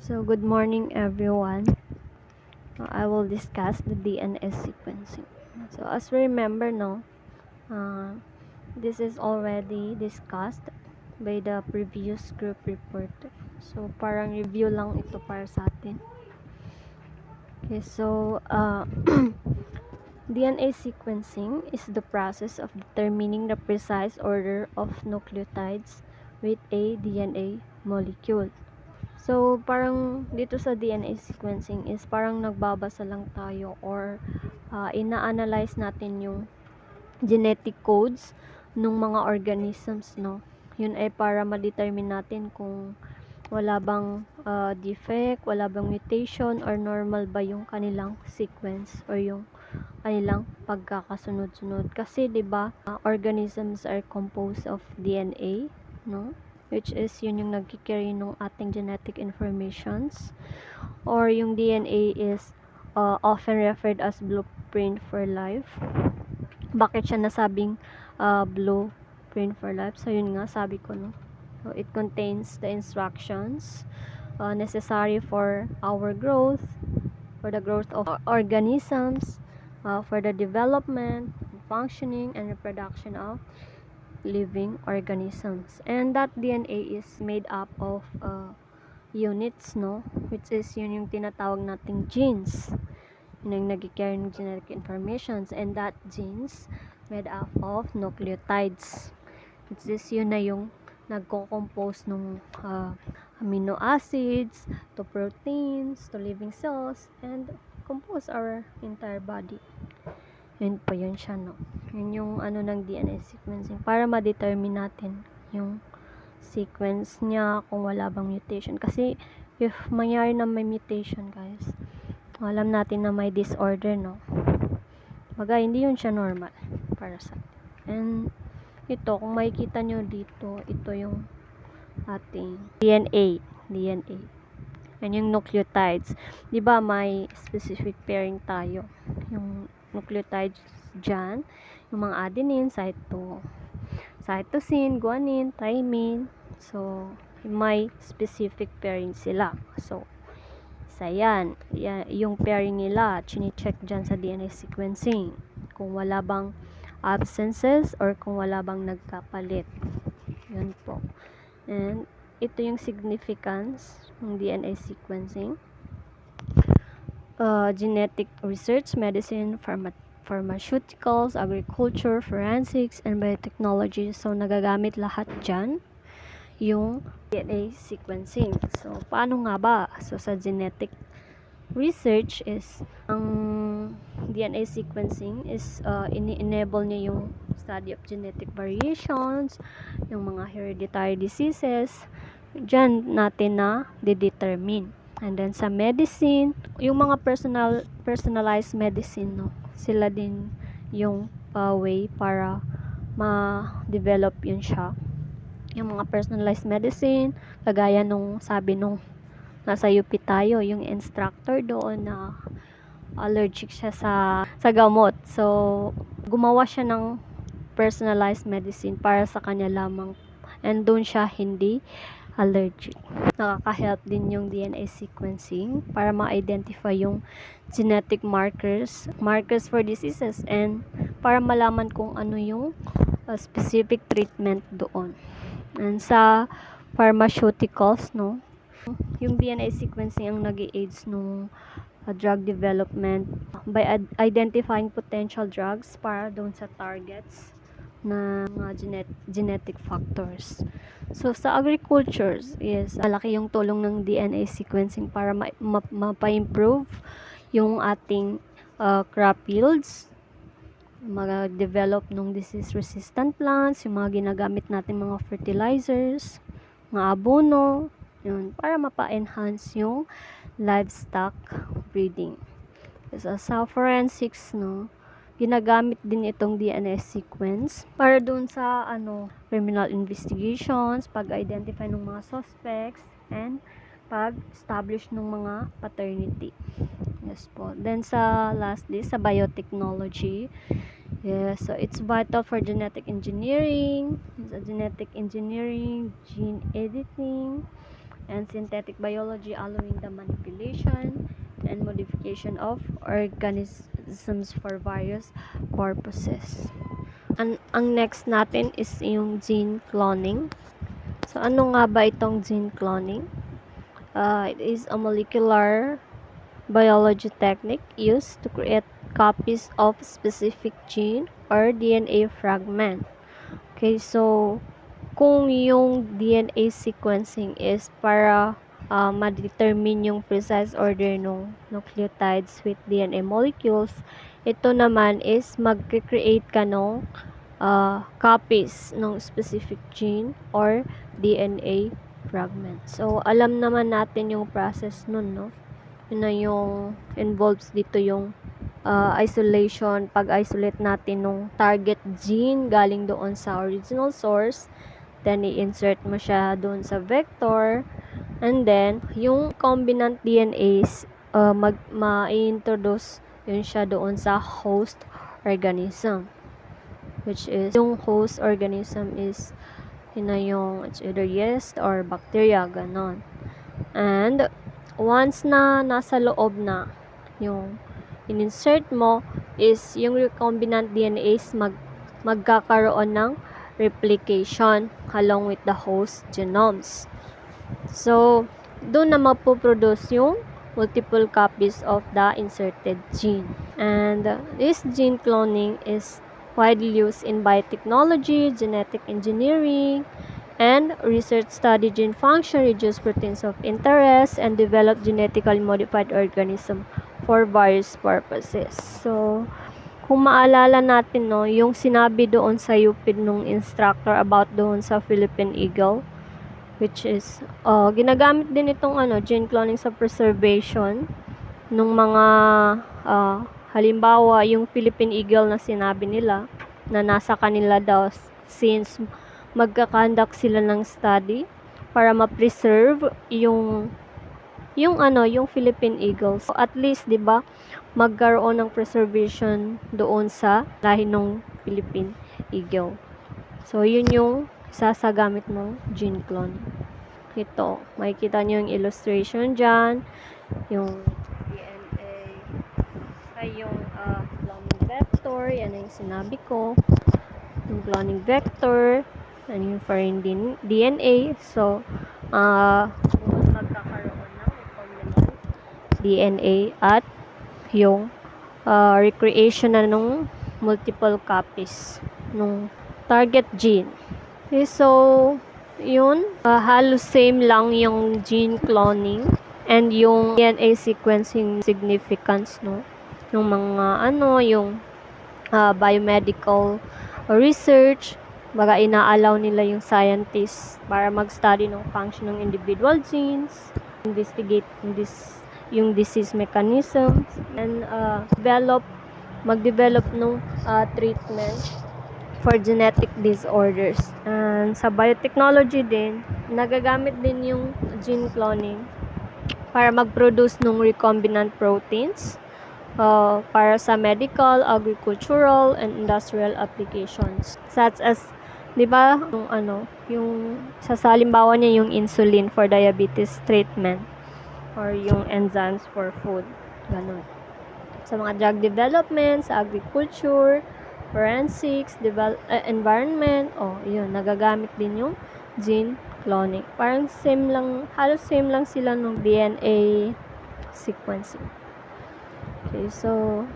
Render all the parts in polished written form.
So, good morning everyone. I will discuss the DNA sequencing. So, as we remember, no, uh, this is already discussed by the previous group report. So, parang review lang ito para sa atin. Okay, so, DNA sequencing is the process of determining the precise order of nucleotides with a DNA molecule. So, parang dito sa DNA sequencing is parang nagbabasa lang tayo or ina-analyze natin yung genetic codes ng mga organisms, no? Yun ay para ma-determine natin kung wala bang defect, wala bang mutation, or normal ba yung kanilang sequence or yung kanilang pagkakasunod-sunod. Kasi, di ba, organisms are composed of DNA, no? Which is yun yung nagkikarry ng ating genetic informations, or yung DNA is often referred as blueprint for life. Bakit siya nasabing blueprint for life? So yun nga, sabi ko, no, so it contains the instructions necessary for our growth, for the growth of organisms, for the development, functioning, and reproduction of living organisms. And that DNA is made up of units, no? Which is yun yung tinatawag nating genes. Yun yung nag-carry ng genetic informations. And that genes made up of nucleotides. Which is yun na yung nagko-compose ng amino acids, to proteins, to living cells, and compose our entire body. Yun po yun siya, no? Yun yung ano ng DNA sequencing para ma-determine natin yung sequence niya kung wala bang mutation. Kasi if mangyari na may mutation, guys, alam natin na may disorder, no? Baga, hindi yun siya normal para sa atin. And ito, kung makikita nyo dito, ito yung ating DNA. And yung nucleotides. Diba may specific pairing tayo. Yung nucleotides dyan, yung mga adenine, cytosine, guanine, thymine. So, may specific pairing sila. So, isa yan. Yung pairing nila, chine-check dyan sa DNA sequencing. Kung wala bang absences or kung wala bang nagkapalit. Yun po. And, ito yung significance ng DNA sequencing. Genetic research, medicine, pharmaceuticals, agriculture, forensics, and biotechnology. So, nagagamit lahat dyan yung DNA sequencing. So, paano nga ba? So, sa genetic research is, ang DNA sequencing is, ini-enable niya yung study of genetic variations, yung mga hereditary diseases, dyan natin na de-determine. And then sa medicine, yung mga personalized medicine, no, sila din yung way para ma-develop yun siya. Yung mga personalized medicine, kagaya nung sabi nung nasa UP tayo, yung instructor doon na allergic siya sa gamot. So, gumawa siya ng personalized medicine para sa kanya lamang. And doon siya hindi allergic. Nakaka-help din yung DNA sequencing para ma-identify yung genetic markers for diseases, and para malaman kung ano yung specific treatment doon. And sa pharmaceuticals, no, yung DNA sequencing ang nag-i-aids nung drug development by identifying potential drugs para doon sa targets na mga genetic factors. So, sa agriculture, yes, malaki yung tulong ng DNA sequencing para mapa-improve yung ating crop yields, mag-develop ng disease-resistant plants, yung mga ginagamit natin mga fertilizers, mga abono, yun, para mapa-enhance yung livestock breeding. So, sa forensics, no, ginagamit din itong DNA sequence para dun sa criminal investigations, pag-identify ng mga suspects, and pag-establish ng mga paternity. Yes po. Then sa lastly, sa biotechnology, yes, so it's vital for genetic engineering, gene editing, and synthetic biology, allowing the manipulation and modification of organisms for various purposes. Ang next natin is yung gene cloning. So, ano nga ba itong gene cloning? It is a molecular biology technique used to create copies of specific gene or DNA fragment. Okay, so kung yung DNA sequencing is para ma-determine yung precise order ng nucleotides with DNA molecules, ito naman is mag-create ka ng copies ng specific gene or DNA fragment. So, alam naman natin yung process nun, no? Yun na yung involves dito yung isolation, pag-isolate natin ng target gene galing doon sa original source, then i-insert mo siya doon sa vector, and then yung recombinant DNAs ma-introduce yun siya doon sa host organism, which is yung host organism is yun na yung it's either yeast or bacteria, ganon. And once na nasa loob na yung in-insert mo is yung recombinant DNAs magkakaroon ng replication along with the host genomes. So, doon na mapoproduce yung multiple copies of the inserted gene. And this gene cloning is widely used in biotechnology, genetic engineering, and research study gene function, reduce proteins of interest, and develop genetically modified organism for various purposes. So, kung maalala natin, no, yung sinabi doon sa UPID nung instructor about doon sa Philippine Eagle, which is, ginagamit din itong gene cloning sa preservation nung mga, halimbawa, yung Philippine Eagle na sinabi nila, na nasa kanila daw, since magkakandak sila ng study para ma-preserve yung Philippine Eagles. So, at least, 'di ba, magkaroon ng preservation doon sa lahi ng Philippine Eagle. So, yun yung sasagamit mong gene clone. Ito, makikita niyo yung illustration diyan, yung DNA ay yung cloning vector, yan yung sinabi ko. Yung cloning vector, yan yung foreign DNA. So, magkakaroon ng recombinant DNA at yung recreation na nung multiple copies nung target gene. Okay, so, yun, halos same lang yung gene cloning and yung DNA sequencing significance, no? Yung mga yung biomedical research, baga inaalaw nila yung scientists para mag-study ng function ng individual genes, investigate yung disease mechanisms, and mag-develop ng treatment for genetic disorders. And sa biotechnology din, nagagamit din yung gene cloning para mag-produce ng recombinant proteins para sa medical, agricultural, and industrial applications. Such as, di ba, yung sasalimbawa niya yung insulin for diabetes treatment or yung enzymes for food. Ganun. Sa mga drug development, sa agriculture, forensics, environment, yun, nagagamit din yung gene cloning. Parang halos same lang sila ng DNA sequencing. Okay, so,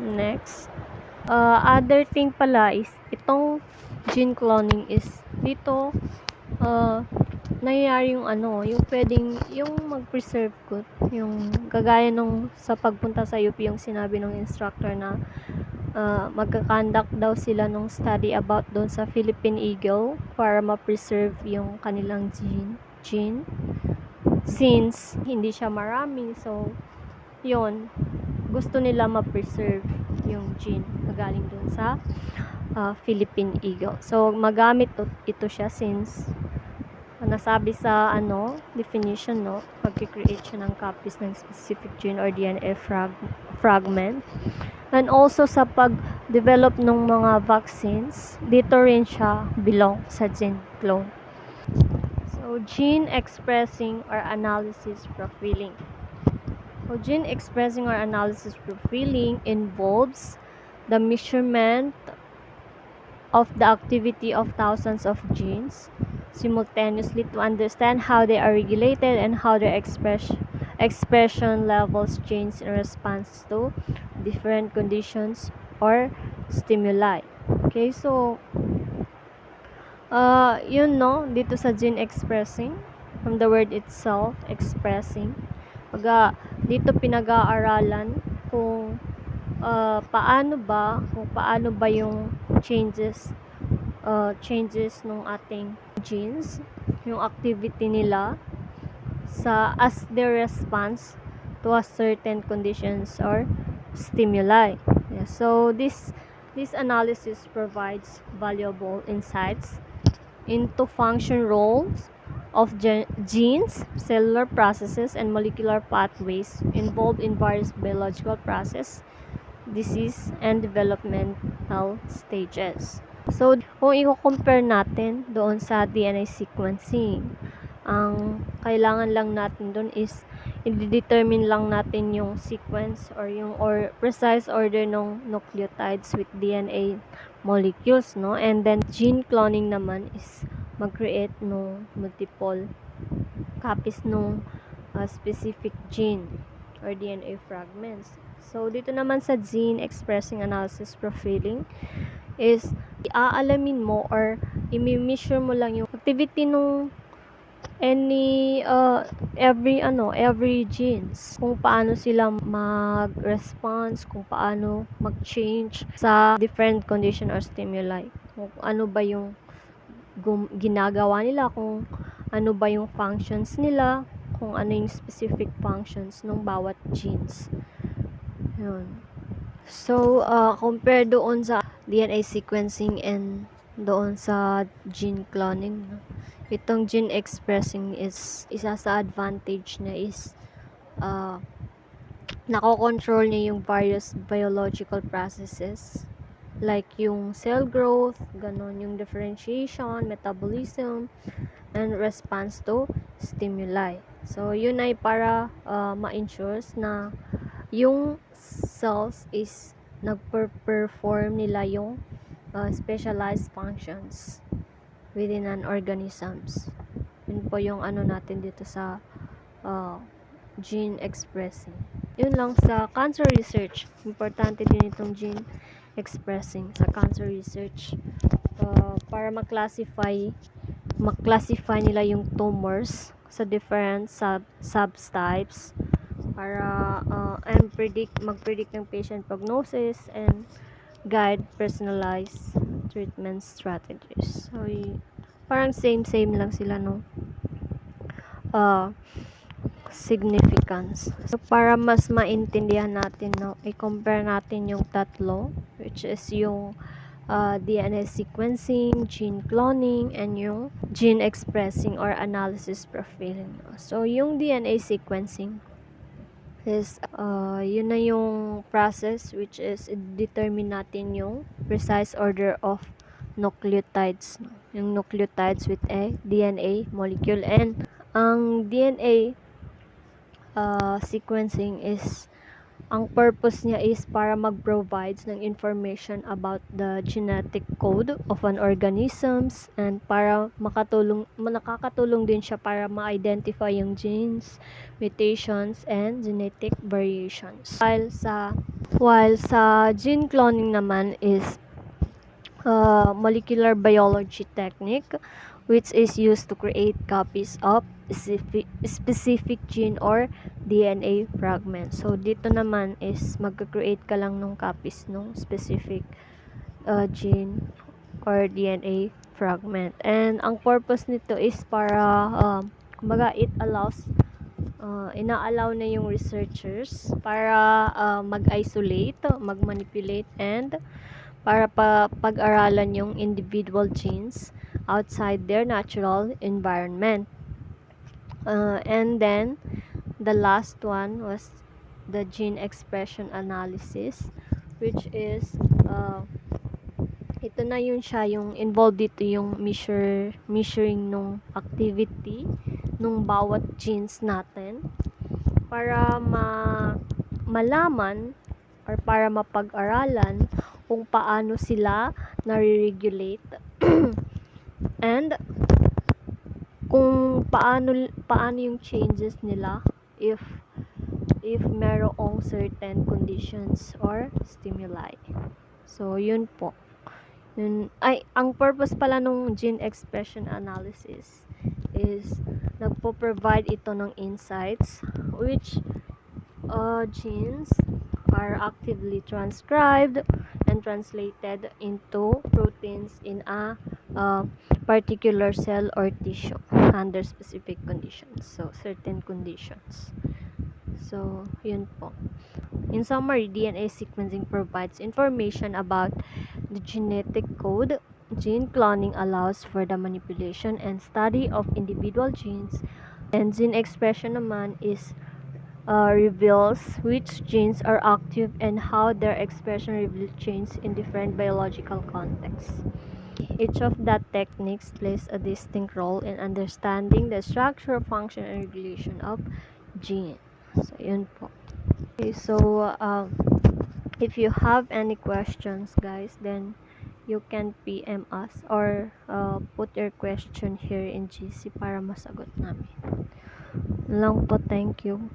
next. Other thing pala is, itong gene cloning is, dito, nangyayari yung yung pwedeng, yung mag-preserve ko, yung kagaya nung sa pagpunta sa UP, yung sinabi ng instructor na, magkakandak daw sila nung study about doon sa Philippine Eagle para ma-preserve yung kanilang gene. Since, hindi siya marami, so, yun, gusto nila ma-preserve yung gene na galing dun sa Philippine Eagle. So, magamit ito siya since nasabi sa definition, no, pag-create siya ng copies ng specific gene or DNA fragment. And also sa pag-develop ng mga vaccines, dito rin siya belong sa gene clone. So, So, gene expressing or analysis profiling. So, gene expressing or analysis profiling involves the measurement of the activity of thousands of genes simultaneously to understand how they are regulated and how their expression levels change in response to different conditions or stimuli. Okay, so yun no, dito sa gene expressing, from the word itself, expressing, dito pinag-aaralan kung kung paano ba yung changes ng ating genes, yung activity nila as their response to a certain conditions or stimuli. Yeah, so this analysis provides valuable insights into function roles of genes, cellular processes, and molecular pathways involved in various biological process, disease, and developmental stages. So, kung i-compare natin doon sa DNA sequencing, ang kailangan lang natin doon is i-determine lang natin yung sequence or precise order ng nucleotides with DNA molecules, no? And then gene cloning naman is mag-create ng multiple copies ng specific gene or DNA fragments. So, dito naman sa gene expressing analysis profiling is aalamin mo or i-measure mo lang yung activity nung every genes, kung paano sila mag-response, kung paano mag-change sa different condition or stimuli, kung ano ba yung ginagawa nila, kung ano ba yung functions nila, kung ano yung specific functions ng bawat genes. Yun. So, compare doon sa DNA sequencing and doon sa gene cloning, no? Itong gene expressing is isa sa advantage na is nakokontrol niya yung various biological processes like yung cell growth, ganon, yung differentiation, metabolism, and response to stimuli. So, yun ay para ma-ensure na yung cells is nagper-perform nila yung specialized functions within an organisms. Yun po yung ano natin dito sa gene expressing. Yun lang sa cancer research. Importante din itong gene expressing sa cancer research para mag-classify nila yung tumors sa different subtypes para mag-predict ng patient prognosis and guide personalized treatment strategies. So, parang same lang sila, no? Significance. So, para mas maintindihan natin, no, i-compare natin yung tatlo, which is yung DNA sequencing, gene cloning, and yung gene expressing or analysis profiling. So, yung DNA sequencing is yun na yung process which is determine natin yung precise order of nucleotides, no? Yung nucleotides with a DNA molecule. And ang DNA sequencing is ang purpose niya is para mag-provide ng information about the genetic code of an organisms and para nakakatulong din siya para ma-identify yung genes, mutations, and genetic variations. While sa gene cloning naman is molecular biology technique which is used to create copies of specific gene or DNA fragment. So, dito naman is mag-create ka lang ng copies ng specific gene or DNA fragment. And ang purpose nito is para kumbaga it allows ina-allow na yung researchers para mag-isolate, mag-manipulate, and para pag-aralan yung individual genes outside their natural environment. And then, the last one was the gene expression analysis, which is ito na yun siya, yung involved dito yung measuring nung activity nung bawat genes natin para malaman or para mapag-aralan kung paano sila nare-regulate and kung paano yung changes nila if merong certain conditions or stimuli. So, yun po. Ang purpose pala nung gene expression analysis is nagpo-provide ito ng insights which genes are actively transcribed and translated into proteins in a particular cell or tissue under specific conditions. So, certain conditions. So, yun po. In summary, DNA sequencing provides information about the genetic code. Gene cloning allows for the manipulation and study of individual genes, and gene expression naman reveals which genes are active and how their expression reveals change in different biological contexts. Each of the techniques plays a distinct role in understanding the structure, function, and regulation of gene. So, yun po. Okay, so if you have any questions, guys, then you can PM us or put your question here in GC para masagot namin. Lang po, thank you.